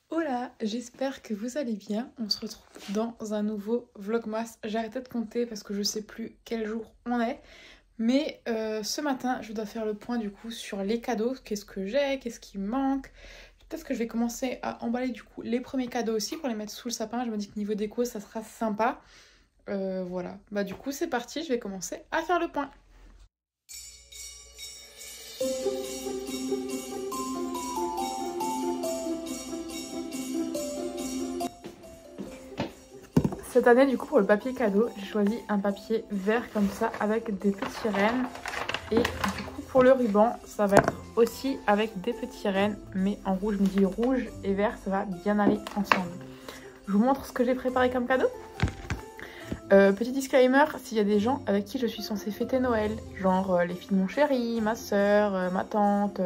Hola, j'espère que vous allez bien. On se retrouve dans un nouveau vlogmas. J'ai arrêté de compter parce que je sais plus quel jour on est. Mais ce matin, je dois faire le point du coup sur les cadeaux. Qu'est-ce que j'ai, qu'est-ce qui me manque. Peut-être que je vais commencer à emballer du coup les premiers cadeaux aussi pour les mettre sous le sapin. Je me dis que niveau déco, ça sera sympa. Voilà, bah du coup c'est parti, je vais commencer à faire le point. Cette année du coup pour le papier cadeau, j'ai choisi un papier vert comme ça avec des petits rennes. Et du coup pour le ruban, ça va être aussi avec des petits rennes, mais en rouge. Je me dis rouge et vert, ça va bien aller ensemble. Je vous montre ce que j'ai préparé comme cadeau. Petit disclaimer, s'il y a des gens avec qui je suis censée fêter Noël, genre les filles de mon chéri, ma soeur, ma tante,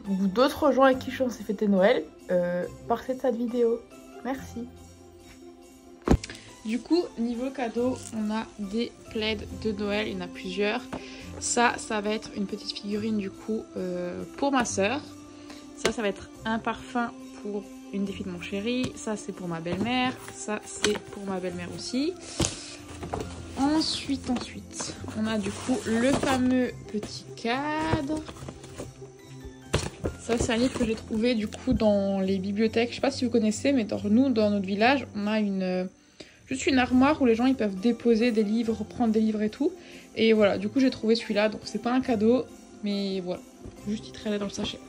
ou d'autres gens avec qui je suis censée fêter Noël, partez de cette vidéo. Merci. Du coup, niveau cadeau, on a des plaids de Noël, il y en a plusieurs. Ça va être une petite figurine du coup pour ma soeur. Ça va être un parfum pour une des filles de mon chéri. Ça, c'est pour ma belle-mère. Ça, c'est pour ma belle-mère aussi. Ensuite, on a du coup le fameux petit cadre. Ça, c'est un livre que j'ai trouvé du coup dans les bibliothèques. Je sais pas si vous connaissez, mais dans notre village, on a juste une armoire où les gens ils peuvent déposer des livres, reprendre des livres et tout. Et voilà, du coup j'ai trouvé celui-là, donc c'est pas un cadeau, mais voilà, juste il traînait dans le sachet.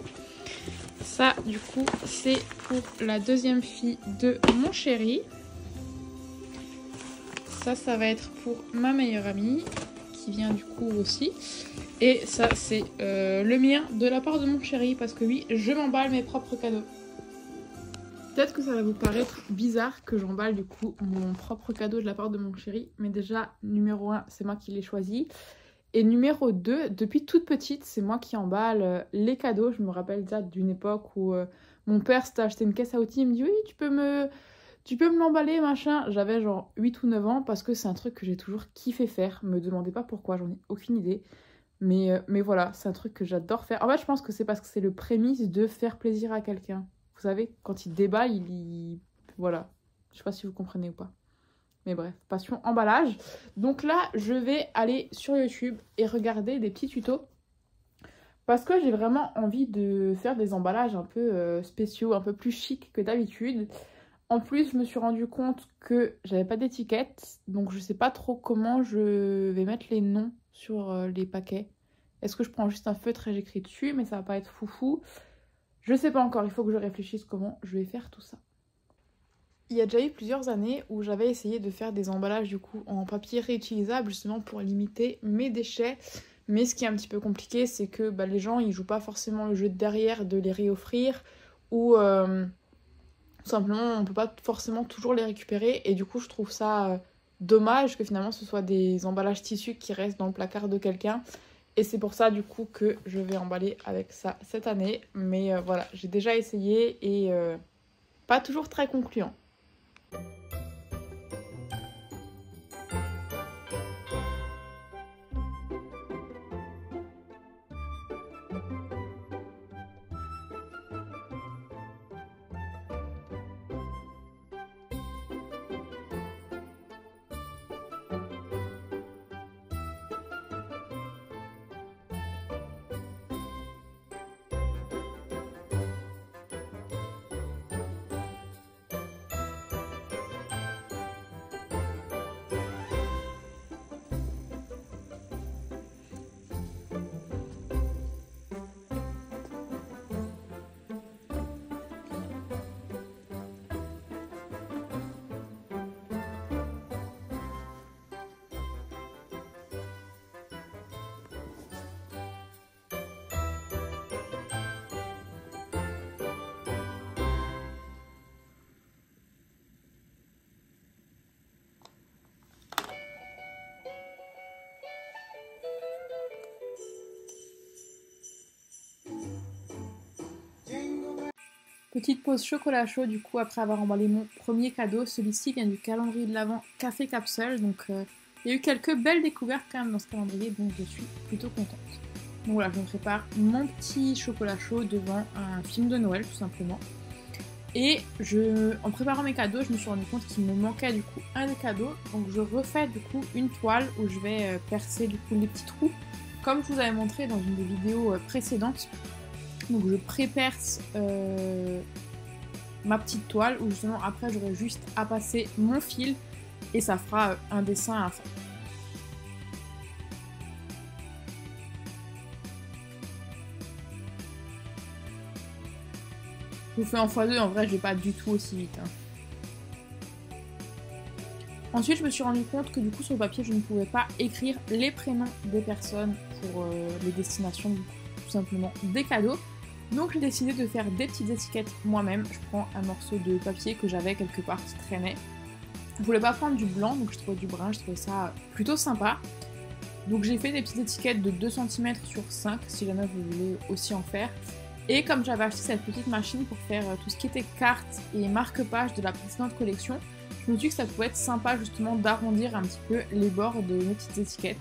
Ça, du coup, c'est pour la deuxième fille de mon chéri. Ça va être pour ma meilleure amie, qui vient du coup aussi. Et ça, c'est le mien de la part de mon chéri, parce que oui, je m'emballe mes propres cadeaux. Peut-être que ça va vous paraître bizarre que j'emballe du coup mon propre cadeau de la part de mon chéri. Mais déjà, numéro 1, c'est moi qui l'ai choisi. Et numéro 2, depuis toute petite, c'est moi qui emballe les cadeaux. Je me rappelle déjà d'une époque où mon père s'était acheté une caisse à outils. Il me dit oui, tu peux me l'emballer, machin. J'avais genre 8 ou 9 ans parce que c'est un truc que j'ai toujours kiffé faire. Me demandez pas pourquoi, j'en ai aucune idée. Mais voilà, c'est un truc que j'adore faire. En fait, je pense que c'est parce que c'est le prémisse de faire plaisir à quelqu'un. Vous savez, quand il déballe, voilà. Je sais pas si vous comprenez ou pas. Mais bref, passion emballage. Donc là, je vais aller sur YouTube et regarder des petits tutos. Parce que j'ai vraiment envie de faire des emballages un peu spéciaux, un peu plus chic que d'habitude. En plus, je me suis rendu compte que j'avais pas d'étiquette. Donc je sais pas trop comment je vais mettre les noms sur les paquets. Est-ce que je prends juste un feutre et j'écris dessus, mais ça va pas être foufou. Je sais pas encore, il faut que je réfléchisse comment je vais faire tout ça. Il y a déjà eu plusieurs années où j'avais essayé de faire des emballages du coup en papier réutilisable justement pour limiter mes déchets. Mais ce qui est un petit peu compliqué, c'est que les gens ils jouent pas forcément le jeu de derrière de les réoffrir ou simplement on peut pas forcément toujours les récupérer. Et du coup je trouve ça dommage que finalement ce soit des emballages tissus qui restent dans le placard de quelqu'un. Et c'est pour ça du coup que je vais emballer avec ça cette année. Mais voilà, j'ai déjà essayé et pas toujours très concluant. Petite pause chocolat chaud du coup après avoir emballé mon premier cadeau. Celui-ci vient du calendrier de l'Avent Café Capsule. Donc il y a eu quelques belles découvertes quand même dans ce calendrier, donc je suis plutôt contente. Donc voilà, je me prépare mon petit chocolat chaud devant un film de Noël tout simplement. Et en préparant mes cadeaux, je me suis rendu compte qu'il me manquait du coup un des cadeaux. Donc je refais du coup une toile où je vais percer du coup les petits trous. Comme je vous avais montré dans une des vidéos précédentes. Donc je pré-perce ma petite toile où justement après j'aurai juste à passer mon fil et ça fera un dessin à la fin. Je vous fais en x2, en vrai je vais pas du tout aussi vite. Ensuite je me suis rendu compte que du coup sur le papier je ne pouvais pas écrire les prénoms des personnes pour les destinations tout simplement des cadeaux. Donc j'ai décidé de faire des petites étiquettes moi-même. Je prends un morceau de papier que j'avais quelque part qui traînait. Je voulais pas prendre du blanc, donc je trouvais du brun, je trouvais ça plutôt sympa. Donc j'ai fait des petites étiquettes de 2 cm sur 5, si jamais vous voulez aussi en faire. Et comme j'avais acheté cette petite machine pour faire tout ce qui était cartes et marque-pages de la précédente collection, je me suis dit que ça pouvait être sympa justement d'arrondir un petit peu les bords de mes petites étiquettes.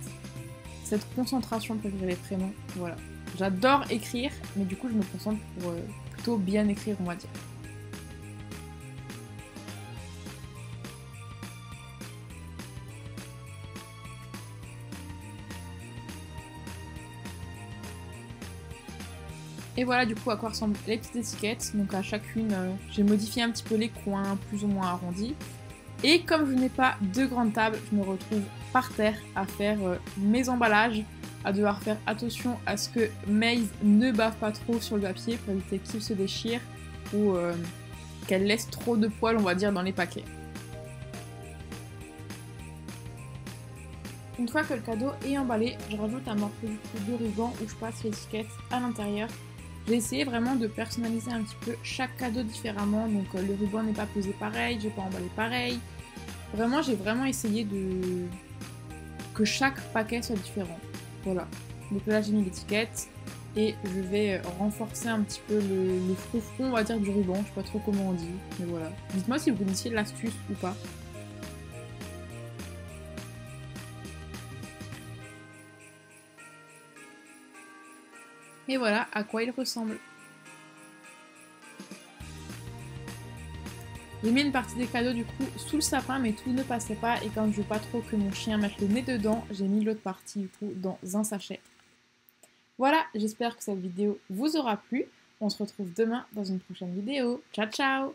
Cette concentration pour écrire les prénoms, voilà. J'adore écrire, mais du coup je me concentre pour plutôt bien écrire, on va dire. Et voilà du coup à quoi ressemblent les petites étiquettes. Donc à chacune, j'ai modifié un petit peu les coins, plus ou moins arrondis. Et comme je n'ai pas de grande table, je me retrouve par terre à faire mes emballages, à devoir faire attention à ce que Maze ne bave pas trop sur le papier pour éviter qu'il se déchire ou qu'elle laisse trop de poils, on va dire, dans les paquets. Une fois que le cadeau est emballé, je rajoute un morceau de ruban où je passe l'étiquette à l'intérieur. J'ai essayé vraiment de personnaliser un petit peu chaque cadeau différemment, donc le ruban n'est pas posé pareil, j'ai pas emballé pareil. Vraiment, j'ai vraiment essayé que chaque paquet soit différent. Voilà. Donc là, j'ai mis l'étiquette et je vais renforcer un petit peu le frou-frou, on va dire, du ruban. Je sais pas trop comment on dit, mais voilà. Dites-moi si vous connaissiez l'astuce ou pas. Et voilà à quoi il ressemble. J'ai mis une partie des cadeaux du coup sous le sapin, mais tout ne passait pas. Et comme je veux pas trop que mon chien mette le nez dedans, j'ai mis l'autre partie du coup dans un sachet. Voilà, j'espère que cette vidéo vous aura plu. On se retrouve demain dans une prochaine vidéo. Ciao ciao!